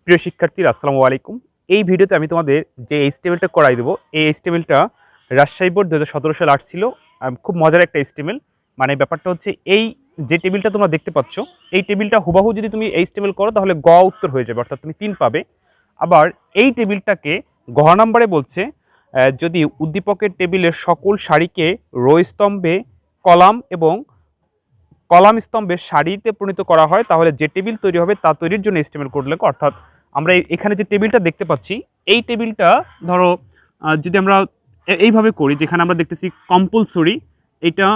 প্রিয় শিক্ষার্থীরা আসসালামু আলাইকুম। এই ভিডিওতে আমি তোমাদের যে এইচটিএমএলটা করাই দেবো, এই এইচটিএমএলটা রাজশাহী বোর্ড 2017 সালে আসছিল। খুব মজার একটা এইচটিএমএল। মানে ব্যাপারটা হচ্ছে এই যে টেবিলটা তোমরা দেখতে পাচ্ছ, এই টেবিলটা হুবাহু যদি তুমি এইচটিএমএল করো তাহলে গ উত্তর হয়ে যাবে, অর্থাৎ তুমি 3 পাবে। আবার এই টেবিলটাকে ঘ নাম্বারে বলছে যদি উদ্দীপকের টেবিলের সকল সারিকে রো স্তম্ভে কলাম এবং কলাম স্তম্ভের সারিতে পরিণত করা হয় তাহলে যে টেবিল তৈরি হবে তা তৈরির জন্য এইচটিএমএল কোড লেখো। অর্থাৎ আমরা এখানে যে টেবিলটা দেখতে পাচ্ছি, এই টেবিলটা ধরো যদি আমরা এইভাবে করি, যেখানে আমরা দেখতেছি কম্পালসরি এটা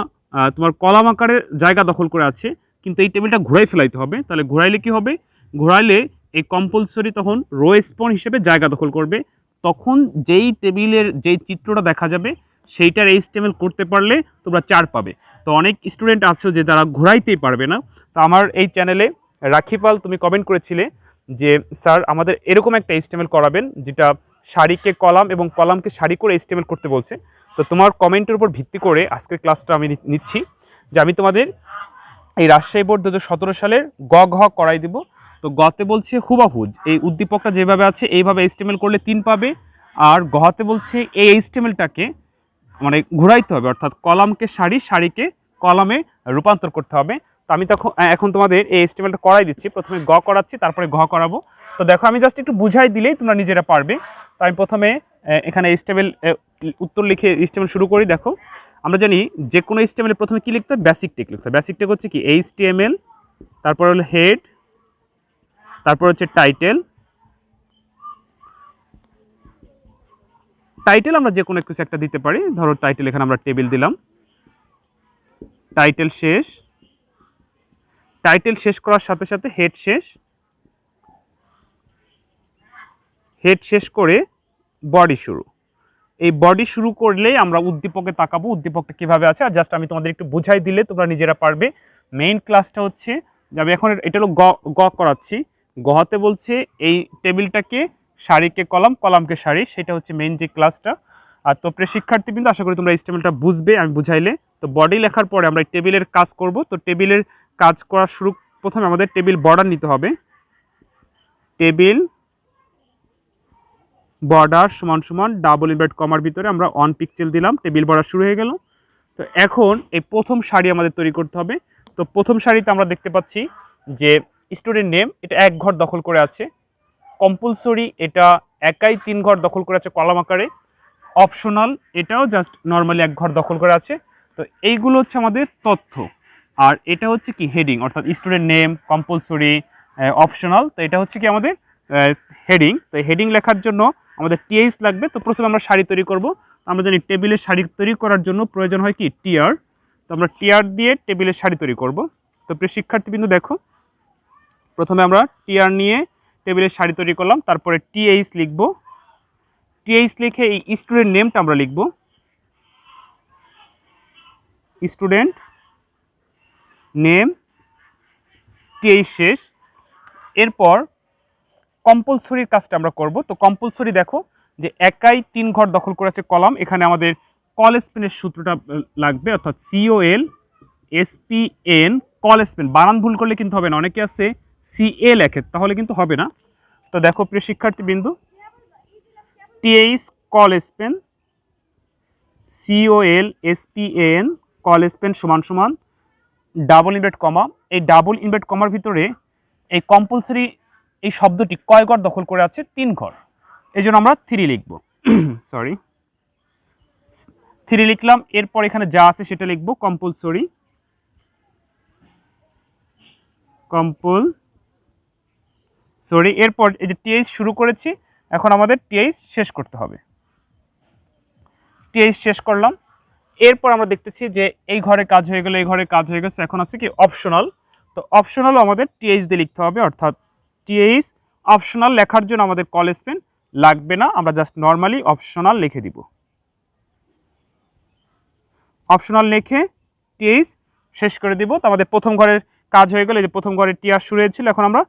তোমার কলাম আকারে জায়গা দখল করে আছে, কিন্তু এই টেবিলটা ঘোরাই ফেলাইতে হবে। তাহলে ঘোরাইলে কি হবে? ঘোরাইলে এই কম্পালসরি তখন রো স্পন হিসেবে জায়গা দখল করবে। তখন যেই টেবিলের যেই চিত্রটা দেখা যাবে সেইটার এইচটিএমএল করতে পারলে তোমরা 4 পাবে। তো অনেক স্টুডেন্ট আছে যে তারা ঘোরাইতেই পারবে না। তো আমার এই চ্যানেলে রাখিপাল তুমি কমেন্ট করেছিলে যে স্যার আমাদের এরকম একটা এইচটিএমএল করাবেন যেটা সারিকে কলাম এবং কলামকে সারি করে এইচটিএমএল করতে বলছে। তো তোমার কমেন্টের উপর ভিত্তি করে আজকের ক্লাসটা আমি নিচ্ছি, যে আমি তোমাদের এই রাজশাহী বোর্ড 2017 সালের গ ঘ করাই দিব। তো গতে বলছে হুবাহুজ এই উদ্দীপকটা যেভাবে আছে এইভাবে এইচটিএমএল করলে 3 পাবে। আর গতে বলছে এই এইচটিএমএলটাকে মানে ঘুরাইতে হবে, অর্থাৎ কলামকে সারি, সারিকে কলামে রূপান্তর করতে হবে। তো আমি এখন তোমাদের এই এইচটিএমএলটা করাই দিচ্ছি। প্রথমে গ করাচ্ছি, তারপরে ঘ করাবো। তো দেখো আমি জাস্ট একটু বুঝাই দিলেই তোমরা নিজেরা পারবে। তো আমি প্রথমে এখানে এইচটিএমএল উত্তর লিখে এইচটিএমএল শুরু করি। দেখো আমরা জানি যে কোনো এইচটিএমএল প্রথমে কি লিখতে হবে? বেসিক টেক লিখতে হবে। বেসিক টেক হচ্ছে কি এইচটিএমএল, তারপর হলো হেড, তারপর হচ্ছে টাইটেল। টাইটেল আমরা যে কোনো কিছু একটা দিতে পারি, ধরো টাইটেল এখানে আমরা টেবিল দিলাম। টাইটেল শেষ, টাইটেল শেষ করার সাথে সাথে হেড শেষ, হেড শেষ করে বডি শুরু। এই বডি শুরু করলেই আমরা উদ্দীপকে তাকাবো উদ্দীপকটা কিভাবে আছে। আর জাস্ট আমি তোমাদের একটু বুঝাই দিলে তোমরা নিজেরা পারবে। মেইন ক্লাসটা হচ্ছে যে আমি এখন এটা হলো গ করাচ্ছি। গতে বলছে এই টেবিলটাকে সারিকে কলাম, কলামকে সারি, সেটা হচ্ছে মেইন যে ক্লাসটা। আর তো প্রিয় শিক্ষার্থীবৃন্দ, আশা করি তোমরা এইচটিএমএলটা বুঝবে আমি বুঝাইলে। তো বডি লেখার পরে আমরা টেবিলের কাজ করব। তো টেবিলের কাজ করা শুরু, প্রথমে আমাদের টেবিল বর্ডার নিতে হবে। টেবিল বর্ডার সমান সমান ডাবল ইনভার্ট কমার ভিতরে আমরা 1 পিক্সেল দিলাম, টেবিল বর্ডার শুরু হয়ে গেল। তো এখন এই প্রথম সারি আমাদের তৈরি করতে হবে। তো প্রথম সারিতে আমরা দেখতে পাচ্ছি যে স্টুডেন্ট নেম এটা 1 ঘর দখল করে আছে, কম্পালসরি এটা একাই 3 ঘর দখল করে আছে কলাম আকারে, অপশনাল এটাও জাস্ট নর্মালি 1 ঘর দখল করে আছে। তো এইগুলো হচ্ছে আমাদের তথ্য। আর এটা হচ্ছে কি হেডিং, অর্থাৎ স্টুডেন্ট নেম, কম্পালসরি, অপশনাল। তো এটা হচ্ছে কি আমাদের হেডিং। তো হেডিং লেখার জন্য আমাদের টিএইচ লাগবে। তো প্রথমে আমরা সারি তৈরি করব। আমরা জানি টেবিলের সারি তৈরি করার জন্য প্রয়োজন হয় কি টিআর। তো আমরা টিআর দিয়ে টেবিলের সারি তৈরি করব। তো প্রিয় শিক্ষার্থীবৃন্দ দেখো, প্রথমে আমরা টিআর নিয়ে টেবিলের সারি তৈরি করলাম, তারপরে টিএইচ লিখব। টিএইচ লিখে এই স্টুডেন্ট নেমটা আমরা লিখব, স্টুডেন্ট নেম, টিএইচ শেষ। এরপর কম্পালসরির কাজটা আমরা করব। তো কম্পালসরি দেখো যে একাই 3 ঘর দখল করেছে কলাম, এখানে আমাদের কল স্পেনের সূত্রটা লাগবে, অর্থাৎ COL SPN কল স্পেন। বানান ভুল করলে কিন্তু হবে না, অনেকে আছে CA লেখে, তাহলে কিন্তু হবে না। তো দেখো প্রিয় শিক্ষার্থীবৃন্দু, TH call Spain COL SPN call Spain সমান সমান ডাবল ইনভার্ট কমা। এই ডাবল ইনভার্ট কমার ভিতরে এই কম্পালসরি এই শব্দটি কয় ঘর দখল করে আছে? 3 ঘর। এই জন্য আমরা 3 লিখব। সরি, 3 লিখলাম। এরপর এখানে যা আছে সেটা লিখব, কম্পালসরি, কম্পালসরি। এরপর এই যে টিএইচ শুরু করেছি, এখন আমাদের টিএইচ শেষ করতে হবে। টিএইচ শেষ করলাম। এরপর আমরা দেখতেছি যে এই ঘরে কাজ হয়ে গেল, এই ঘরে কাজ হয়ে গেছে। এখন আছে কি অপশনাল। তো অপশনালও আমাদের টিএইচ দিয়ে লিখতে হবে, অর্থাৎ টিএইচ অপশনাল লেখার জন্য আমাদের কল স্পেন লাগবে না, আমরা জাস্ট নর্মালি অপশনাল লিখে দিব। অপশনাল লিখে টিএইচ শেষ করে দিব। তো আমাদের প্রথম ঘরের কাজ হয়ে গেল। এই যে প্রথম ঘরে টিআর শুরু হয়েছিল, এখন আমরা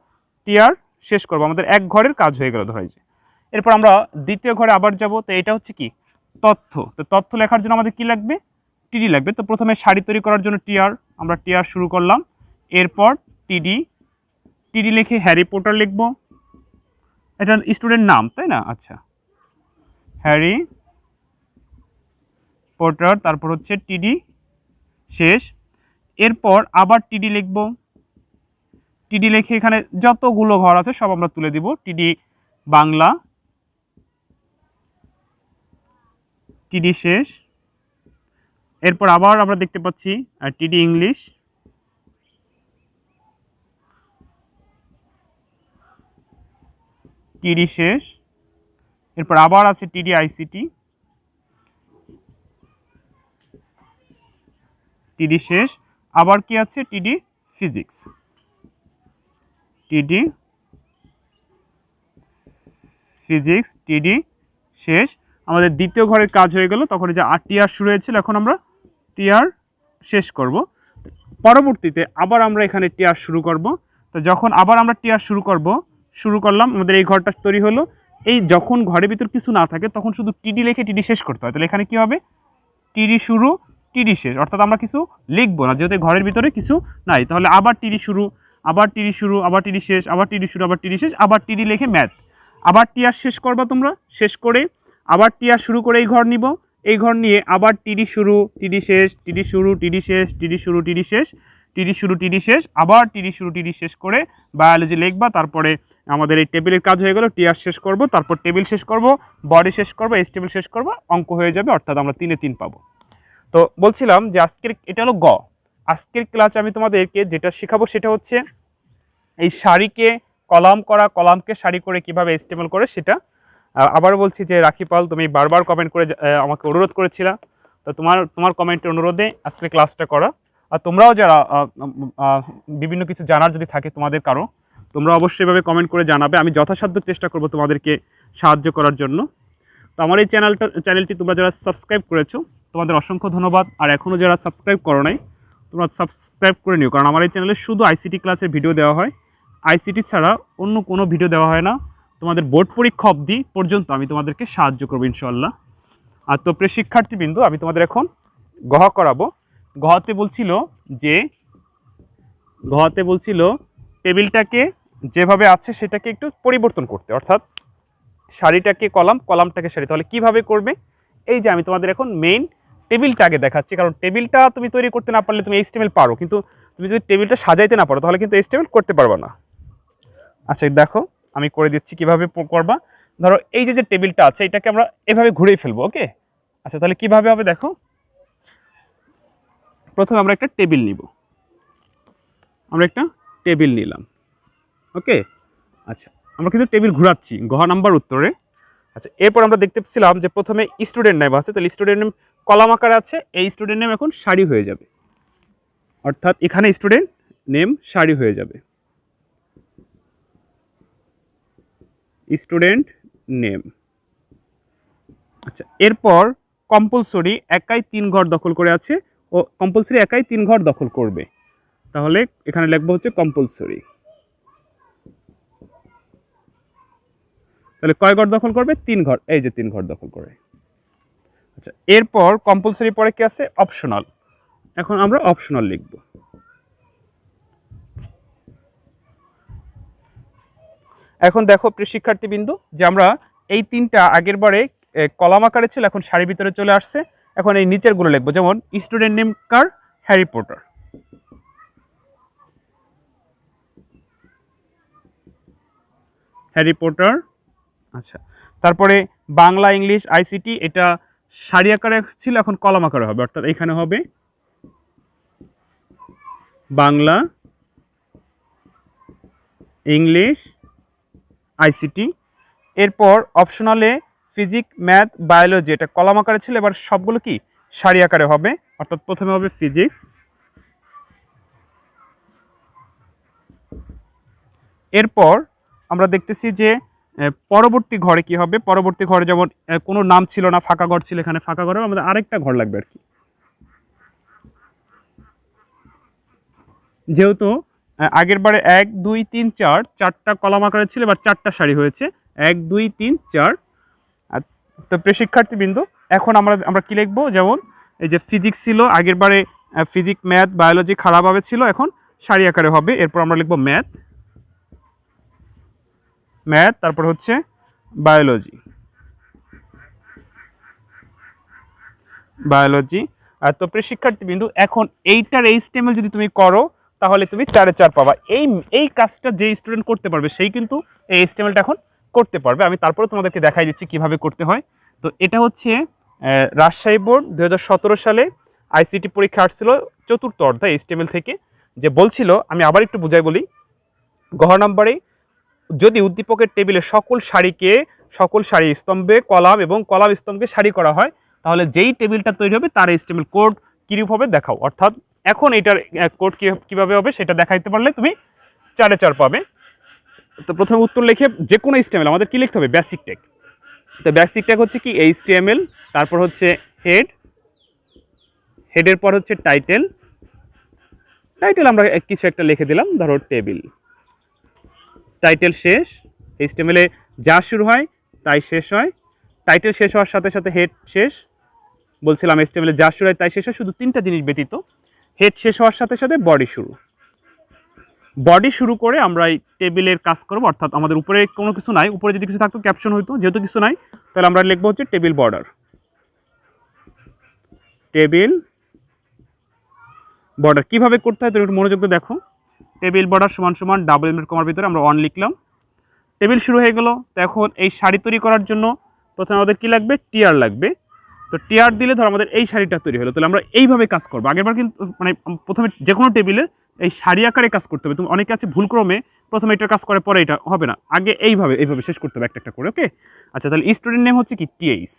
টিআর শেষ করব। আমাদের 1 ঘরের কাজ হয়ে গেল ধরা যায়। এরপর আমরা দ্বিতীয় ঘরে আবার যাব। তো এটা হচ্ছে কি তথ্য। তো তথ্য লেখার জন্য আমাদের কি লাগবে? টিডি লাগবে। তো প্রথমে সারি তৈরি করার জন্য টিআর, আমরা টিআর শুরু করলাম। এরপর টিডি লিখে হ্যারি পটার লিখব। এটা স্টুডেন্ট নাম, তাই না? আচ্ছা, হ্যারি পটার, তারপর হচ্ছে টিডি শেষ। এরপর আবার টিডি লিখব, টিডি লিখে এখানে যতগুলো ঘর আছে সব আমরা তুলে দিব। টিডি বাংলা, টিডি শেষ। এরপর আবার আমরা দেখতে পাচ্ছি টিডি ইংলিশ, টিডি শেষ। এরপর আবার আছে টিডি আইসিটি, টিডি শেষ। আবার কি আছে? টিডি ফিজিক্স, টিডি ফিজিক্স, টিডি শেষ। আমাদের দ্বিতীয় ঘরের কাজ হয়ে গেল। তখন যে টিআর শুরু হয়েছিল, এখন আমরা টিআর শেষ করব। পরবর্তীতে আবার আমরা এখানে টিআর শুরু করব। তো যখন আবার আমরা টিআর শুরু করলাম, আমাদের এই ঘরটা তৈরি হলো। এই যখন ঘরের ভিতর কিছু না থাকে তখন শুধু টিডি লিখে টিডি শেষ করতে হয়। তাহলে এখানে কি হবে? টিডি শুরু, টিডি শেষ, অর্থাৎ আমরা কিছু লিখবো না যেহেতু ঘরের ভিতরে কিছু নাই। তাহলে আবার টিডি শুরু, আবার টিডি শুরু, আবার টিডি শেষ, আবার টিডি শুরু, আবার টিডি শেষ, আবার টিডি লিখে ম্যাথ। আবার টিআর শেষ করবা তোমরা, শেষ করে আবার টিআর শুরু করে এই ঘর নিব। এই ঘর নিয়ে আবার টিডি শুরু, টিডি শেষ, টিডি শুরু, টিডি শেষ, টিডি শুরু, টিডি শেষ, টিডি শুরু, টিডি শেষ, আবার টিডি শুরু, টিডি শেষ করে বায়োলজি লিখবা। তারপরে আমাদের এই টেবিলের কাজ হয়ে গেল। টিআর শেষ করব, তারপর টেবিল শেষ করব, বডি শেষ করব, এস টেবিল শেষ করব, অঙ্ক হয়ে যাবে। অর্থাৎ আমরা 3 এ 3 পাবো। তো বলছিলাম যে আজকের এটা হলো গ। আজকের ক্লাসে আমি তোমাদেরকে যেটা শেখাবো সেটা হচ্ছে এই সারিকে কলাম করা, কলামকে সারি করে কিভাবে এস্টিমেল করে সেটা। আবার বলছি যে রাখিপাল, তুমি বারবার কমেন্ট করে আমাকে অনুরোধ করেছিলা। তো তোমার কমেন্টের অনুরোধে আজকের ক্লাসটা করা। আর তোমরাও যারা বিভিন্ন কিছু জানার যদি থাকে তোমাদের কারো, তোমরা অবশ্যই এভাবে কমেন্ট করে জানাবে। আমি যথাসাধ্য চেষ্টা করব তোমাদেরকে সাহায্য করার জন্য। তো আমার এই চ্যানেলটি তোমরা যারা সাবস্ক্রাইব করেছো তোমাদের অসংখ্য ধন্যবাদ। আর এখনও যারা সাবস্ক্রাইব করো নাই তোমরা সাবস্ক্রাইব করে নিও, কারণ আমার এই চ্যানেলে শুধু আইসিটি ক্লাসের ভিডিও দেওয়া হয়। আইসিটি ছাড়া অন্য কোনো ভিডিও দেওয়া হয় না। তোমাদের বোর্ড পরীক্ষা অবধি পর্যন্ত আমি তোমাদেরকে সাহায্য করবো ইনশাআল্লাহ। আর তো প্রিয় শিক্ষার্থীবৃন্দ, আমি তোমাদের এখন গহ করাবো। গহতে বলছিল টেবিলটাকে যেভাবে আছে সেটাকে একটু পরিবর্তন করতে, অর্থাৎ সারিটাকে কলাম, কলামটাকে সারি। তাহলে কিভাবে করবে? এই যে আমি তোমাদের এখন মেইন টেবিলটা আগে দেখাচ্ছি, কারণ টেবিলটা তুমি তৈরি করতে না পারলে তুমি এইচটিএমএল পারো, কিন্তু তুমি যদি টেবিলটা সাজাইতে না পারো তাহলে কিন্তু এইচটিএমএল করতে পারবে না। আচ্ছা দেখো আমি করে দিচ্ছি কিভাবে করবা। ধরো এই যে টেবিলটা আছে এটাকে আমরা এভাবে ঘুরেই ফেলবো। ওকে, আচ্ছা তাহলে কিভাবে হবে দেখো। প্রথমে আমরা একটা টেবিল নিব, আমরা একটা টেবিল নিলাম। ওকে, আচ্ছা আমরা কিন্তু টেবিল ঘোরাচ্ছি গহ নাম্বার উত্তরে। আচ্ছা এরপর আমরা দেখতে পেছিলাম যে প্রথমে স্টুডেন্ট নেম আছে, তাহলে স্টুডেন্ট নেম কলাম আকারে আছে, এই স্টুডেন্ট নেম এখন সারি হয়ে যাবে, অর্থাৎ এখানে স্টুডেন্ট নেম সারি হয়ে যাবে, স্টুডেন্ট নেম। আচ্ছা এরপর কম্পালসরি একাই 3 ঘর দখল করে আছে, ও কম্পালসরি একাই 3 ঘর দখল করবে, তাহলে এখানে লিখবো হচ্ছে কম্পালসরি। তাহলে কয় ঘর দখল করবে? 3 ঘর, এই যে 3 ঘর দখল করে। আচ্ছা এরপর কম্পালসরি পরে কি আছে? অপশনাল। এখন আমরা অপশনাল লিখব। এখন দেখো প্রিয় শিক্ষার্থীবৃন্দু যে আমরা এই 3টা আগের বারে কলাম আকারে ছিল, এখন সারির ভিতরে চলে আসছে। এখন এই নিচের গুলো লিখবো, যেমন স্টুডেন্ট নেম কার? Harry Potter. Harry Potter. আচ্ছা তারপরে বাংলা, ইংলিশ, আইসিটি এটা সারি আকারে ছিল, এখন কলাম আকারে হবে, অর্থাৎ এখানে হবে বাংলা, ইংলিশ, আইসিটি। এরপর অপশনালে ফিজিক্স, ম্যাথ, বায়োলজি এটা কলাম আকারে ছিল, এবার সবগুলো কি সারি আকারে হবে, অর্থাৎ প্রথমে হবে ফিজিক্স। এরপর আমরা দেখতেছি যে পরবর্তী ঘরে কি হবে। পরবর্তী ঘরে যেমন কোনো নাম ছিল না, ফাঁকা ঘর ছিল, এখানে ফাঁকা ঘরে আমাদের আরেকটা ঘর লাগবে আর কি, যেহেতু আগের বারে 1 2 3 4 4টা কলাম আকারে ছিল, এবার 4টা সারি হয়েছে, 1 2 3 4। তো প্রিয় শিক্ষার্থীবৃন্দ এখন আমরা কি লিখবো? যেমন এই যে ফিজিক্স ছিল আগের বারে, ফিজিক্স, ম্যাথ, বায়োলজি খারাপভাবে ছিল, এখন সারি আকারে হবে। এরপর আমরা লিখবো ম্যাথ, ম্যাথ, তারপর হচ্ছে বায়োলজি। আর তো প্রিয় শিক্ষার্থীবৃন্দু, এখন এইটার HTML যদি তুমি করো তাহলে তুমি 4 4 পাবা। এই কাজটা যে স্টুডেন্ট করতে পারবে সেই কিন্তু এই HTMLটা এখন করতে পারবে। আমি তারপরে তোমাদেরকে দেখাই দিচ্ছি কিভাবে করতে হয়। তো এটা হচ্ছে রাজশাহী বোর্ড 2017 সালে ICT পরীক্ষা আসছিল চতুর্থ অধ্যায় HTML থেকে, যে বলছিল, আমি আবার একটু বুঝাই বলি। ঘ নম্বরে, যদি উদ্দীপকের টেবিলে সকল সারি স্তম্ভে কলাম এবং কলাম স্তম্ভকে সারি করা হয়, তাহলে যেই টেবিলটা তৈরি হবে তার HTML কোড কিরূপ হবে দেখাও। অর্থাৎ এখন এটার কোড কিভাবে হবে সেটা দেখাইতে পারলে তুমি 4 4 পাবে। তো প্রথমে উত্তর লিখে যে কোনো HTML আমাদের কি লিখতে হবে, বেসিক ট্যাগ। তো বেসিক ট্যাগ হচ্ছে কি HTML, তারপর হচ্ছে হেডের পর হচ্ছে টাইটেল আমরা কিছু একটা লিখে দিলাম, ধরো টেবিল। টাইটেল শেষ, HTML এ যা শুরু হয় তাই শেষ হয়। টাইটেল শেষ হওয়ার সাথে সাথে হেড শেষ, বলছিলাম HTML এ যা শুরু হয় তাই শেষ হয়, শুধু 3টা জিনিস ব্যতীত। হেড শেষ হওয়ার সাথে সাথে বডি শুরু করে আমরা এই টেবিলের কাজ করব। অর্থাৎ আমাদের উপরে কোনো কিছু নাই, উপরে যদি কিছু থাকতো ক্যাপশন হইতো, যেহেতু কিছু নাই তাহলে আমরা লিখবো হচ্ছে টেবিল বর্ডার। কিভাবে করতে হয় তুমি একটু মনোযোগ দিয়ে দেখো। টেবিল বর্ডার সমান সমান ডাবল ইনভার্টেড কমার ভিতরে আমরা 1 লিখলাম। টেবিল শুরু হয়ে গেল। তো এখন এই সারি তৈরি করার জন্য প্রথমে আমাদের কি লাগবে, টিআর লাগবে। তো টিআর দিলে ধর আমাদের এই সারিটা তৈরি হলো। তাহলে আমরা এইভাবে কাজ করবো। আগেরবার কিন্তু মানে প্রথমে যে কোনো টেবিলে এই সারি আকারে কাজ করতে হবে। তুমি অনেকে আছে ভুলক্রমে প্রথমে এটার কাজ করে পরে এটা হবে না, আগে এইভাবে শেষ করতে হবে একটা একটা করে। ওকে, আচ্ছা, তাহলে স্টুডেন্ট নেম হচ্ছে কি টিএইচ,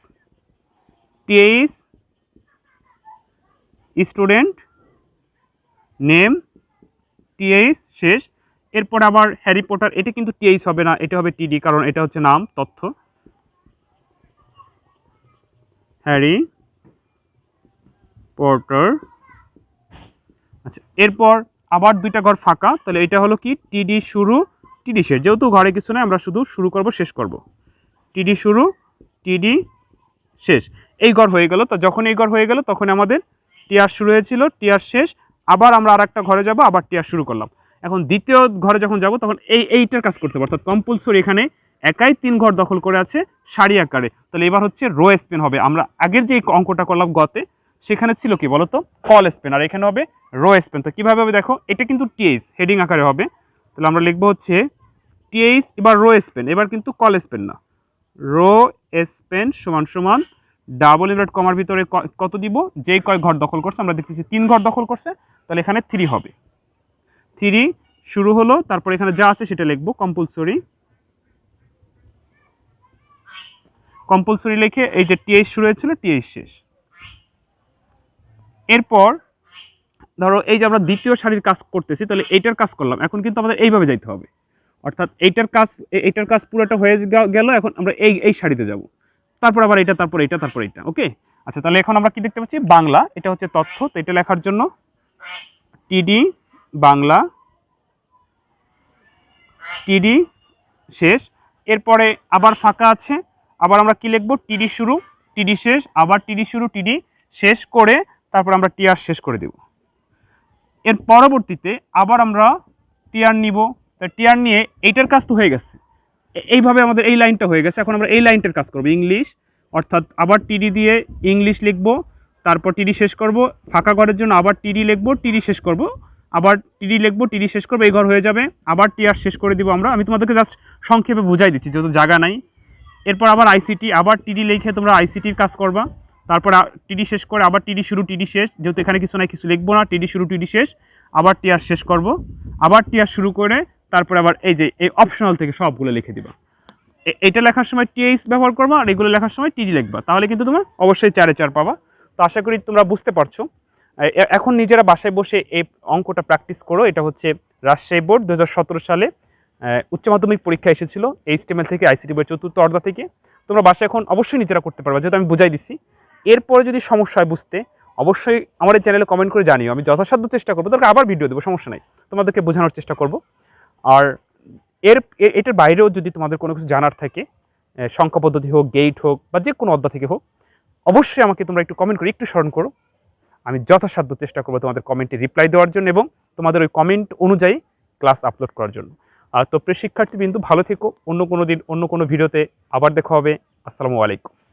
স্টুডেন্ট নেম টিএইচ শেষ। এরপর আবার হ্যারি পটার, এটা কিন্তু টিএইচ হবে না, এটা হবে টিডি, কারণ এটা হচ্ছে নাম, তথ্য, হ্যারি পটার। আচ্ছা, এরপর আবার 2টা ঘর ফাঁকা, তাহলে এটা হলো কি টিডি শুরু টিডি শেষ। যেহেতু ঘরে কিছু নেই আমরা শুধু শুরু করব শেষ করব, টিডি শুরু টিডি শেষ। এই ঘর হয়ে গেল। তো যখন এই ঘর হয়ে গেল তখন আমাদের টিআর শুরু হয়েছিল, টিআর শেষ। আবার আমরা আরেকটা ঘরে যাব, আবার টিআর শুরু করলাম। এখন দ্বিতীয় ঘরে যখন যাব তখন এইটার কাজ করতে হবে। অর্থাৎ কম্পালসরি এখানে একাই 3 ঘর দখল করে আছে সারি আকারে। তাহলে এবার হচ্ছে রো স্পেন হবে। আমরা আগের যে অঙ্কটা করলাম গতে, সেখানে ছিল কি বলতো, কল স্পেন, আর এখানে হবে রো স্পেন। তো কীভাবে হবে দেখো, এটা কিন্তু টিএইচ হেডিং আকারে হবে। তাহলে আমরা লিখবো হচ্ছে টিএইচ, এবার রো স্পেন, এবার কিন্তু কল স্পেন না, রো স্পেন সমান সমান ডাবল ইনভার্টেড কমার ভিতরে কত দিব, যেই কয় ঘর দখল করছে, আমরা দেখতেছি 3 ঘর দখল করছে, তাহলে এখানে 3 হবে। 3 শুরু হলো, তারপর এখানে যা আছে সেটা লিখবো কম্পালসরি লিখে এই যে টিএইচ শুরু হয়েছিল টিএইচ শেষ। এরপর ধরো এই যে আমরা দ্বিতীয় সারির কাজ করতেছি, তাহলে এইটার কাজ করলাম। এখন কিন্তু আমাদের এইভাবে যাইতে হবে। অর্থাৎ এইটার কাজ পুরোটা হয়ে গেল। এখন আমরা এই সারিতে যাব, তারপর আবার এটা, তারপর এটা, তারপর এটা। ওকে, আচ্ছা, তাহলে এখন আমরা কি দেখতে পাচ্ছি, বাংলা, এটা হচ্ছে তথ্য। তো এটা লেখার জন্য টিডি বাংলা, টিডি শেষ। এরপরে আবার ফাঁকা আছে, আবার আমরা কি লিখবো, টিডি শুরু টিডি শেষ, আবার টিডি শুরু টিডি শেষ করে তারপর আমরা টিআর শেষ করে দেব। এর পরবর্তীতে আবার আমরা টিআর নিব। তা টিআর নিয়ে এইটার কাজ তো হয়ে গেছে, এইভাবে আমাদের এই লাইনটা হয়ে গেছে। এখন আমরা এই লাইনটার কাজ করব, ইংলিশ। অর্থাৎ আবার টিডি দিয়ে ইংলিশ লিখবো, তারপর টিডি শেষ করব। ফাঁকা ঘরের জন্য আবার টিডি লিখবো, টিডি শেষ করব, আবার টিডি লিখবো, টিডি শেষ করবো, এই ঘর হয়ে যাবে। আবার টিআর শেষ করে দিব আমরা। আমি তোমাদেরকে জাস্ট সংক্ষেপে বুঝাই দিচ্ছি যেহেতু জায়গা নাই। এরপর আবার আইসিটি, আবার টিডি লিখে তোমরা আইসিটির কাজ করবা। তারপর টিডি শেষ করে আবার টিডি শুরু টিডি শেষ, যেহেতু এখানে কিছু নাই কিছু লিখবো না, টিডি শুরু টিডি শেষ, আবার টিআর শেষ করব, আবার টিআর শুরু করে তারপর আবার এই যে এই অপশনাল থেকে সবগুলো লিখে দিবা। এটা লেখার সময় টিএইচ ব্যবহার করবা, আর এগুলো লেখার সময় টিডি লিখবা, তাহলে কিন্তু তোমার অবশ্যই 4 4 পাবা। তো আশা করি তোমরা বুঝতে পারছো। এখন নিজেরা বাসায় বসে এই অঙ্কটা প্র্যাকটিস করো। এটা হচ্ছে রাজশাহী বোর্ড 2017 সালে উচ্চ মাধ্যমিক পরীক্ষা এসেছিল HTML থেকে, ICT বোর্ড চতুর্থ অর্ধা থেকে। তোমরা বাসায় এখন অবশ্যই নিজেরা করতে পারবা, যেহেতু আমি বুঝাই দিচ্ছি। এরপরে যদি সমস্যা হয় বুঝতে, অবশ্যই আমার এই চ্যানেলে কমেন্ট করে জানিও, আমি যথাসাধ্য চেষ্টা করবো, তারপর আবার ভিডিও দেবো, সমস্যা নাই, তোমাদেরকে বোঝানোর চেষ্টা করব। আর এটার বাইরেও যদি তোমাদের কোনো কিছু জানার থাকে, সংখ্যা পদ্ধতি হোক, গেট হোক, বা যে কোনো অধ্যায় থেকে হোক, অবশ্যই আমাকে তোমরা একটু কমেন্ট করে একটু স্মরণ করো। আমি যথাসাধ্য চেষ্টা করবো তোমাদের কমেন্টে রিপ্লাই দেওয়ার জন্য এবং তোমাদের ওই কমেন্ট অনুযায়ী ক্লাস আপলোড করার জন্য। তো প্রিয় শিক্ষার্থীবৃন্দ, ভালো থেকো। অন্য কোনো দিন অন্য কোনো ভিডিওতে আবার দেখা হবে। আসসালামু আলাইকুম।